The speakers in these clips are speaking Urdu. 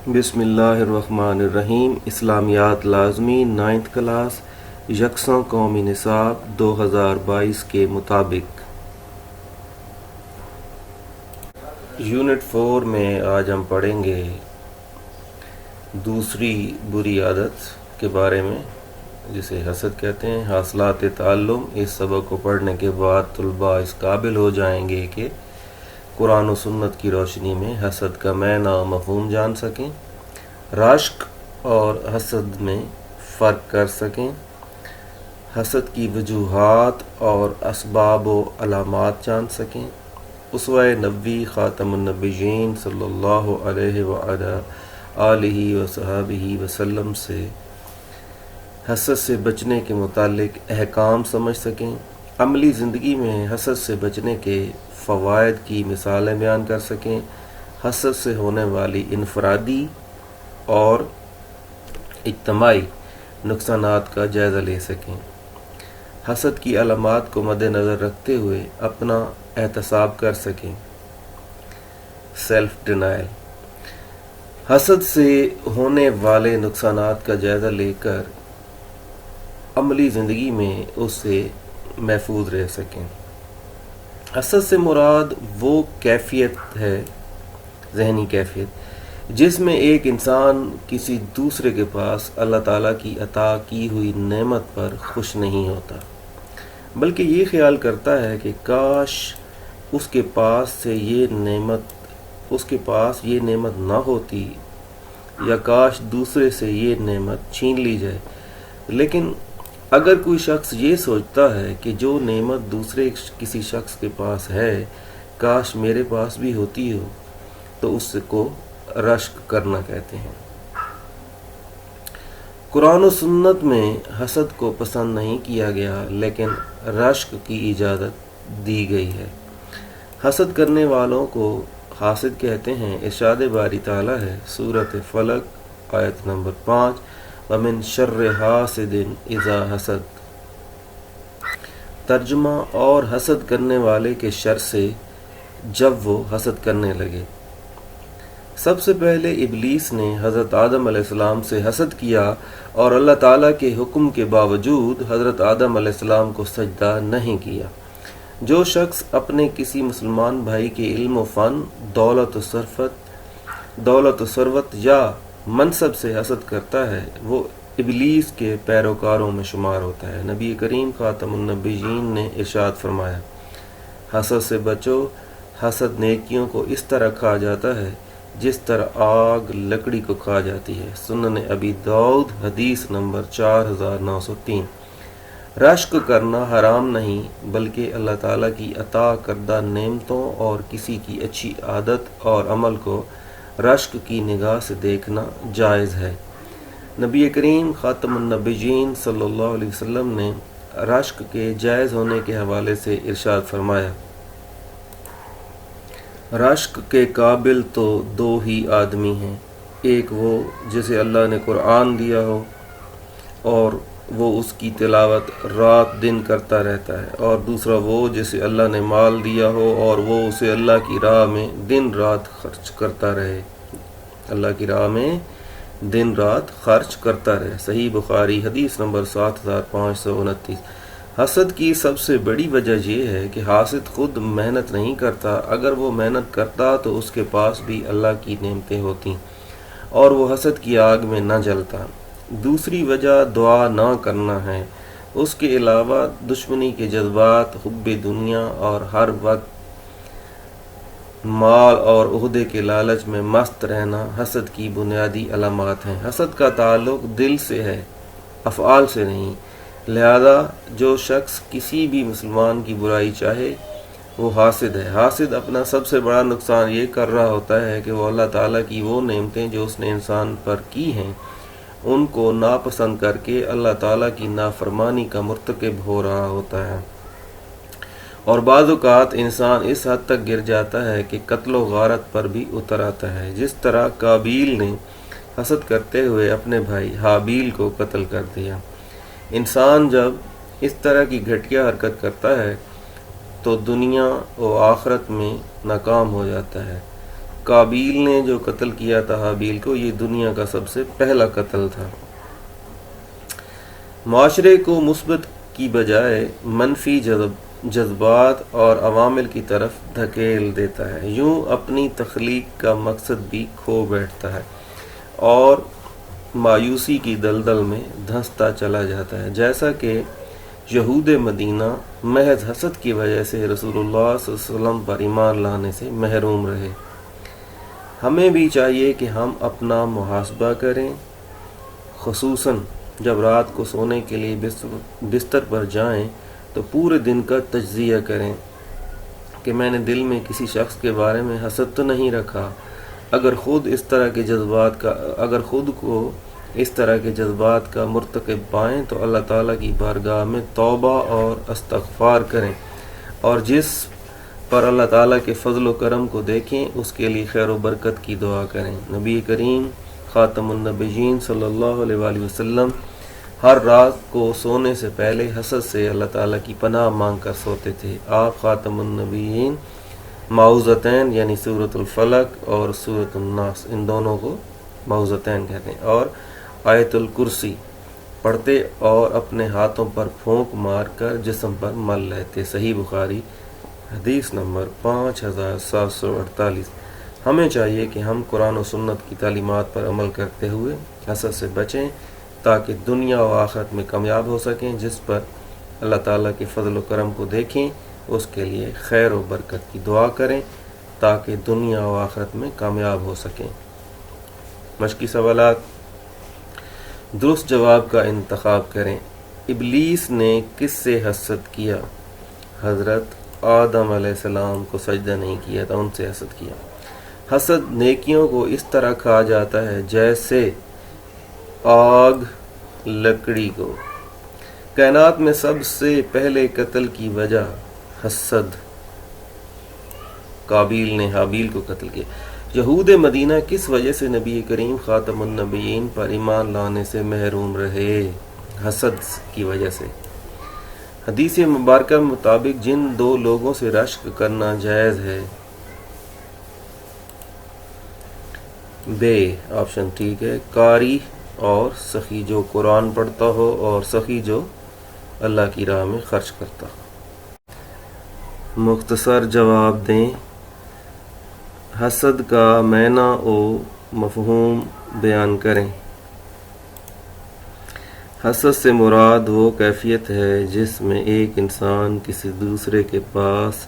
بسم اللہ الرحمن الرحیم۔ اسلامیات لازمی 9th کلاس یکساں قومی نصاب 2022 کے مطابق یونٹ 4 میں آج ہم پڑھیں گے دوسری بری عادت کے بارے میں جسے حسد کہتے ہیں۔ حاصلات تعلم۔ اس سبق کو پڑھنے کے بعد طلباء اس قابل ہو جائیں گے کہ قرآن و سنت کی روشنی میں حسد کا معنی و مفہوم جان سکیں، رشک اور حسد میں فرق کر سکیں، حسد کی وجوہات اور اسباب و علامات جان سکیں، اسوہ نبوی خاتم النبیین صلی اللہ علیہ وآلہ آلہ وصحبہ وسلم سے حسد سے بچنے کے متعلق احکام سمجھ سکیں، عملی زندگی میں حسد سے بچنے کے فوائد کی مثالیں بیان کر سکیں، حسد سے ہونے والی انفرادی اور اجتماعی نقصانات کا جائزہ لے سکیں، حسد کی علامات کو مد نظر رکھتے ہوئے اپنا احتساب کر سکیں۔ Self denial. حسد سے ہونے والے نقصانات کا جائزہ لے کر عملی زندگی میں اس سے محفوظ رہ سکیں۔ حسد سے مراد وہ کیفیت ہے، ذہنی کیفیت، جس میں ایک انسان کسی دوسرے کے پاس اللہ تعالیٰ کی عطا کی ہوئی نعمت پر خوش نہیں ہوتا، بلکہ یہ خیال کرتا ہے کہ کاش اس کے پاس یہ نعمت نہ ہوتی، یا کاش دوسرے سے یہ نعمت چھین لی جائے۔ لیکن اگر کوئی شخص یہ سوچتا ہے کہ جو نعمت دوسرے کسی شخص کے پاس ہے کاش میرے پاس بھی ہوتی ہو، تو اس کو رشک کرنا کہتے ہیں۔ قرآن و سنت میں حسد کو پسند نہیں کیا گیا، لیکن رشک کی اجازت دی گئی ہے۔ حسد کرنے والوں کو حاسد کہتے ہیں۔ ارشاد باری تعالیٰ ہے، سورۃ فلق آیت نمبر 5، وَمِن شَرِّ حَاسِدٍ إِذَا حَسَدَ۔ ترجمہ، اور حسد کرنے والے کے شر سے جب وہ حسد کرنے لگے۔ سب سے پہلے ابلیس نے حضرت آدم علیہ السلام سے حسد کیا اور اللہ تعالیٰ کے حکم کے باوجود حضرت آدم علیہ السلام کو سجدہ نہیں کیا۔ جو شخص اپنے کسی مسلمان بھائی کے علم و فن، دولت و ثروت یا منصب سے حسد کرتا ہے، وہ ابلیس کے پیروکاروں میں شمار ہوتا ہے۔ نبی کریم خاتم النبیین نے ارشاد فرمایا، حسد سے بچو، حسد نیکیوں کو اس طرح کھا جاتا ہے جس طرح آگ لکڑی کو کھا جاتی ہے۔ سنن ابی داؤد حدیث نمبر 4903۔ رشک کرنا حرام نہیں، بلکہ اللہ تعالیٰ کی عطا کردہ نعمتوں اور کسی کی اچھی عادت اور عمل کو رشک کی نگاہ سے دیکھنا جائز ہے۔ نبی کریم خاتم النبیین صلی اللہ علیہ وسلم نے رشک کے جائز ہونے کے حوالے سے ارشاد فرمایا، رشک کے قابل تو دو ہی آدمی ہیں، ایک وہ جسے اللہ نے قرآن دیا ہو اور وہ اس کی تلاوت رات دن کرتا رہتا ہے، اور دوسرا وہ جسے اللہ نے مال دیا ہو اور وہ اسے اللہ کی راہ میں دن رات خرچ کرتا رہے، اللہ کی راہ میں دن رات خرچ کرتا رہے۔ صحیح بخاری حدیث نمبر 7529۔ حسد کی سب سے بڑی وجہ یہ ہے کہ حاسد خود محنت نہیں کرتا، اگر وہ محنت کرتا تو اس کے پاس بھی اللہ کی نعمتیں ہوتیں اور وہ حسد کی آگ میں نہ جلتا۔ دوسری وجہ دعا نہ کرنا ہے۔ اس کے علاوہ دشمنی کے جذبات، حب دنیا اور ہر وقت مال اور عہدے کے لالچ میں مست رہنا حسد کی بنیادی علامات ہیں۔ حسد کا تعلق دل سے ہے، افعال سے نہیں، لہذا جو شخص کسی بھی مسلمان کی برائی چاہے وہ حاسد ہے۔ حاسد اپنا سب سے بڑا نقصان یہ کر رہا ہوتا ہے کہ وہ اللہ تعالیٰ کی وہ نعمتیں جو اس نے انسان پر کی ہیں ان کو ناپسند کر کے اللہ تعالیٰ کی نافرمانی کا مرتکب ہو رہا ہوتا ہے، اور بعض اوقات انسان اس حد تک گر جاتا ہے کہ قتل و غارت پر بھی اتر آتا ہے، جس طرح قابیل نے حسد کرتے ہوئے اپنے بھائی حابیل کو قتل کر دیا۔ انسان جب اس طرح کی گھٹیا حرکت کرتا ہے تو دنیا و آخرت میں ناکام ہو جاتا ہے۔ قابیل نے جو قتل کیا تھا حابیل کو، یہ دنیا کا سب سے پہلا قتل تھا۔ معاشرے کو مثبت کی بجائے منفی جذبات اور عوامل کی طرف دھکیل دیتا ہے، یوں اپنی تخلیق کا مقصد بھی کھو بیٹھتا ہے اور مایوسی کی دلدل میں دھنستا چلا جاتا ہے، جیسا کہ یہود مدینہ محض حسد کی وجہ سے رسول اللہ صلی اللہ علیہ وسلم پر ایمان لانے سے محروم رہے۔ ہمیں بھی چاہیے کہ ہم اپنا محاسبہ کریں، خصوصاً جب رات کو سونے کے لیے بستر پر جائیں تو پورے دن کا تجزیہ کریں کہ میں نے دل میں کسی شخص کے بارے میں حسد تو نہیں رکھا۔ اگر خود کو اس طرح کے جذبات کا مرتکب پائیں تو اللہ تعالیٰ کی بارگاہ میں توبہ اور استغفار کریں، اور جس پر اللہ تعالیٰ کے فضل و کرم کو دیکھیں اس کے لیے خیر و برکت کی دعا کریں۔ نبی کریم خاتم النبیین صلی اللہ علیہ وآلہ وسلم ہر رات کو سونے سے پہلے حسد سے اللہ تعالیٰ کی پناہ مانگ کر سوتے تھے۔ آپ خاتم النبیین معوذتین یعنی سورۃ الفلق اور سورۃ الناس، ان دونوں کو معوذتین کہتے ہیں، اور آیت الکرسی پڑھتے اور اپنے ہاتھوں پر پھونک مار کر جسم پر مل لیتے۔ صحیح بخاری حدیث نمبر 5748۔ ہمیں چاہیے کہ ہم قرآن و سنت کی تعلیمات پر عمل کرتے ہوئے حسد سے بچیں تاکہ دنیا و آخرت میں کامیاب ہو سکیں۔ جس پر اللہ تعالیٰ کے فضل و کرم کو دیکھیں اس کے لیے خیر و برکت کی دعا کریں تاکہ دنیا و آخرت میں کامیاب ہو سکیں۔ مشقی سوالات، درست جواب کا انتخاب کریں۔ ابلیس نے کس سے حسد کیا؟ حضرت آدم علیہ السلام کو سجدہ نہیں کیا تھا، ان سے حسد کیا۔ حسد نیکیوں کو اس طرح کھا جاتا ہے جیسے آگ لکڑی کو۔ کائنات میں سب سے پہلے قتل کی وجہ حسد، قابیل نے حابیل کو قتل کیا۔ یہود مدینہ کس وجہ سے نبی کریم خاتم النبیین پر ایمان لانے سے محروم رہے؟ حسد کی وجہ سے۔ حدیث مبارکہ مطابق جن دو لوگوں سے رشک کرنا جائز ہے، بے آپشن ٹھیک ہے، قاری اور سخی، جو قرآن پڑھتا ہو، اور سخی جو اللہ کی راہ میں خرچ کرتا ہو۔ مختصر جواب دیں۔ حسد کا معنی و مفہوم بیان کریں۔ حسد سے مراد وہ کیفیت ہے جس میں ایک انسان کسی دوسرے کے پاس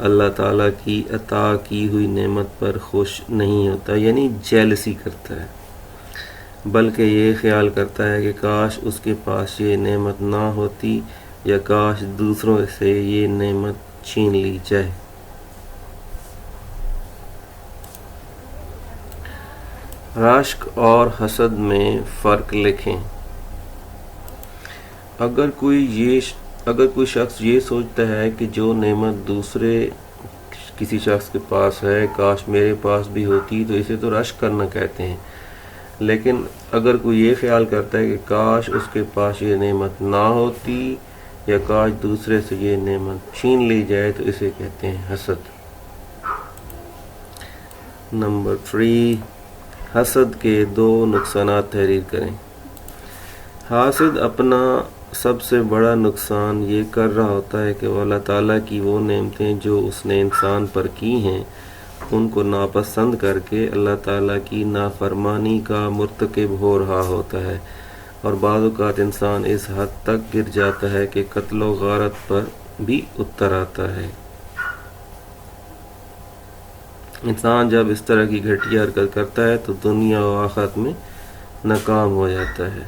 اللہ تعالیٰ کی عطا کی ہوئی نعمت پر خوش نہیں ہوتا، یعنی جیلسی کرتا ہے، بلکہ یہ خیال کرتا ہے کہ کاش اس کے پاس یہ نعمت نہ ہوتی یا کاش دوسروں سے یہ نعمت چھین لی جائے۔ رشک اور حسد میں فرق لکھیں۔ اگر کوئی شخص یہ سوچتا ہے کہ جو نعمت دوسرے کسی شخص کے پاس ہے کاش میرے پاس بھی ہوتی، تو اسے تو رشک کرنا کہتے ہیں، لیکن اگر کوئی یہ خیال کرتا ہے کہ کاش اس کے پاس یہ نعمت نہ ہوتی یا کاش دوسرے سے یہ نعمت چھین لی جائے تو اسے کہتے ہیں حسد۔ نمبر 3، حسد کے 2 نقصانات تحریر کریں۔ حاسد اپنا سب سے بڑا نقصان یہ کر رہا ہوتا ہے کہ وہ اللہ تعالیٰ کی وہ نعمتیں جو اس نے انسان پر کی ہیں ان کو ناپسند کر کے اللہ تعالیٰ کی نافرمانی کا مرتکب ہو رہا ہوتا ہے، اور بعض اوقات انسان اس حد تک گر جاتا ہے کہ قتل و غارت پر بھی اتر آتا ہے۔ انسان جب اس طرح کی گھٹیا حرکت کرتا ہے تو دنیا و آخرت میں ناکام ہو جاتا ہے۔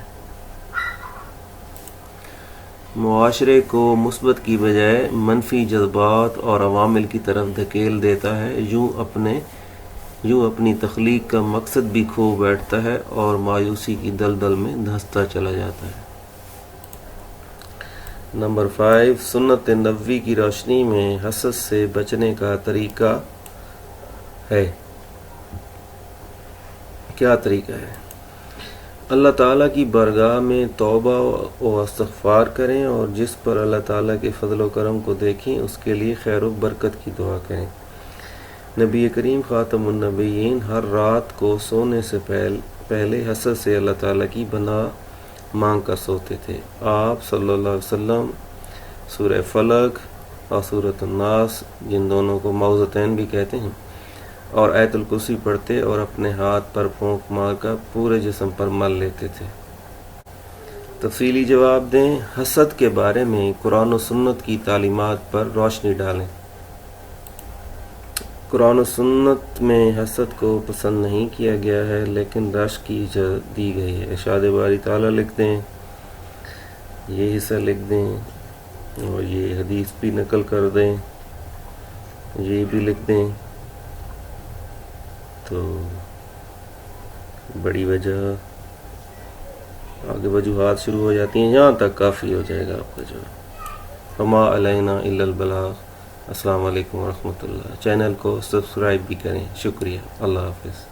معاشرے کو مثبت کی بجائے منفی جذبات اور عوامل کی طرف دھکیل دیتا ہے، یوں اپنی تخلیق کا مقصد بھی کھو بیٹھتا ہے اور مایوسی کی دلدل میں دھنستا چلا جاتا ہے۔ نمبر 5، سنت نبوی کی روشنی میں حسد سے بچنے کا طریقہ ہے۔ کیا طریقہ ہے؟ اللہ تعالیٰ کی بارگاہ میں توبہ و استغفار کریں، اور جس پر اللہ تعالیٰ کے فضل و کرم کو دیکھیں اس کے لیے خیر و برکت کی دعا کریں، نبی کریم خاتم النبیین ہر رات کو سونے سے پہلے حسد سے اللہ تعالیٰ کی پناہ مانگ کر سوتے تھے۔ آپ صلی اللہ علیہ وسلم سورہ فلق اور سورۃ الناس، جن دونوں کو معوذتین بھی کہتے ہیں، اور آیت الکرسی پڑھتے اور اپنے ہاتھ پر پھونک مار کر پورے جسم پر مل لیتے تھے۔ تفصیلی جواب دیں۔ حسد کے بارے میں قرآن و سنت کی تعلیمات پر روشنی ڈالیں۔ قرآن و سنت میں حسد کو پسند نہیں کیا گیا ہے، لیکن رشک کی اجازت دی گئی ہے۔ ارشاد باری تعالیٰ لکھ دیں، یہ حصہ لکھ دیں، اور یہ حدیث بھی نقل کر دیں، یہ بھی لکھ دیں، تو بڑی وجہ آگے وجوہات شروع ہو جاتی ہیں، یہاں تک کافی ہو جائے گا آپ کا جواب۔ وما علینا الا البلاغ۔ السلام علیکم ورحمۃ اللہ۔ چینل کو سبسکرائب بھی کریں۔ شکریہ۔ اللہ حافظ۔